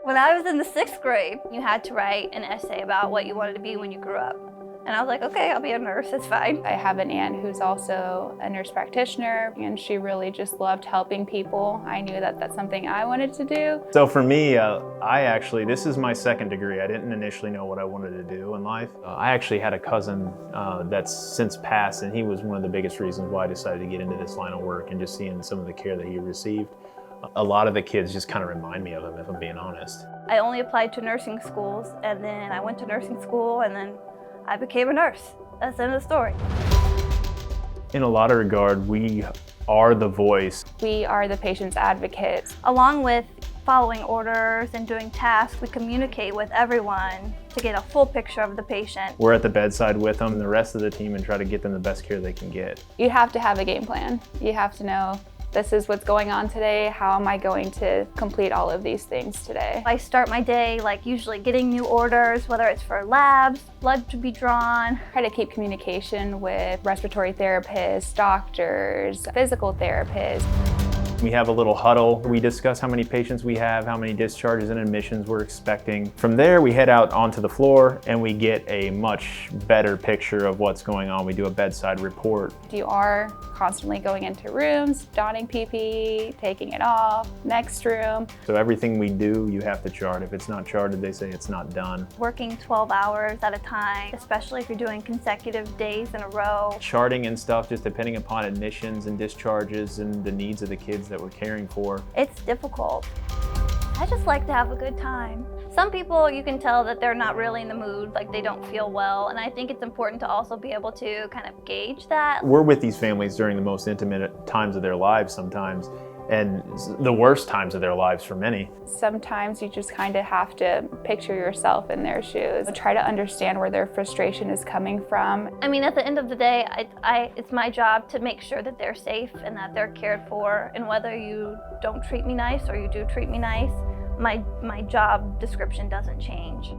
When I was in the 6th grade, you had to write an essay about what you wanted to be when you grew up. And I was like, okay, I'll be a nurse, it's fine. I have an aunt who's also a nurse practitioner, and she really just loved helping people. I knew that that's something I wanted to do. So for me, this is my 2nd degree. I didn't initially know what I wanted to do in life. I actually had a cousin that's since passed, and he was one of the biggest reasons why I decided to get into this line of work, and just seeing some of the care that he received. A lot of the kids just kind of remind me of him, if I'm being honest. I only applied to nursing schools, and then I went to nursing school, and then I became a nurse. That's the end of the story. In a lot of regard, we are the voice. We are the patient's advocates. Along with following orders and doing tasks, we communicate with everyone to get a full picture of the patient. We're at the bedside with them and the rest of the team and try to get them the best care they can get. You have to have a game plan. You have to know, this is what's going on today. How am I going to complete all of these things today? I start my day usually getting new orders, whether it's for labs, blood to be drawn. Try to keep communication with respiratory therapists, doctors, physical therapists. We have a little huddle. We discuss how many patients we have, how many discharges and admissions we're expecting. From there, we head out onto the floor and we get a much better picture of what's going on. We do a bedside report. You are constantly going into rooms, donning PPE, taking it off, next room. So everything we do, you have to chart. If it's not charted, they say it's not done. Working 12 hours at a time, especially if you're doing consecutive days in a row. Charting and stuff, just depending upon admissions and discharges and the needs of the kids that we're caring for. It's difficult. I just like to have a good time. Some people, you can tell that they're not really in the mood, like they don't feel well, and I think it's important to also be able to kind of gauge that. We're with these families during the most intimate times of their lives sometimes, and the worst times of their lives for many. Sometimes you just kind of have to picture yourself in their shoes. Try to understand where their frustration is coming from. I mean, at the end of the day, it's my job to make sure that they're safe and that they're cared for, and whether you don't treat me nice or you do treat me nice, my job description doesn't change.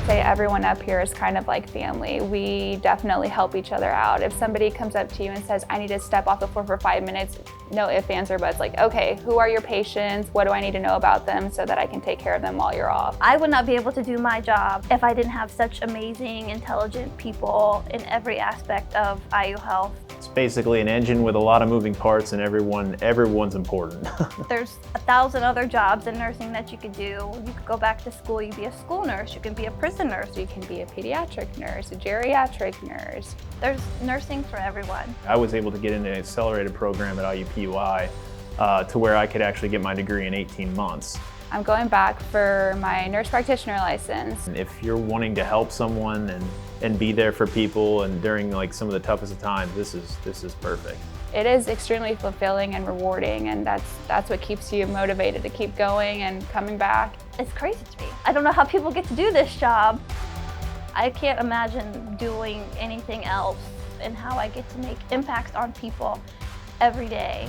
Say everyone up here is kind of like family. We definitely help each other out. If somebody comes up to you and says, I need to step off the floor for 5 minutes, no ifs, ands, or buts. Like, okay, who are your patients? What do I need to know about them so that I can take care of them while you're off? I would not be able to do my job if I didn't have such amazing, intelligent people in every aspect of IU Health. It's basically an engine with a lot of moving parts, and everyone's important. There's 1,000 other jobs in nursing that you could do. You could go back to school, you could be a school nurse, you can be a prison nurse, you can be a pediatric nurse, a geriatric nurse. There's nursing for everyone. I was able to get into an accelerated program at IUPUI to where I could actually get my degree in 18 months. I'm going back for my nurse practitioner license. If you're wanting to help someone and be there for people and during some of the toughest of times, this is perfect. It is extremely fulfilling and rewarding, and that's what keeps you motivated to keep going and coming back. It's crazy to me. I don't know how people get to do this job. I can't imagine doing anything else, and how I get to make impacts on people every day.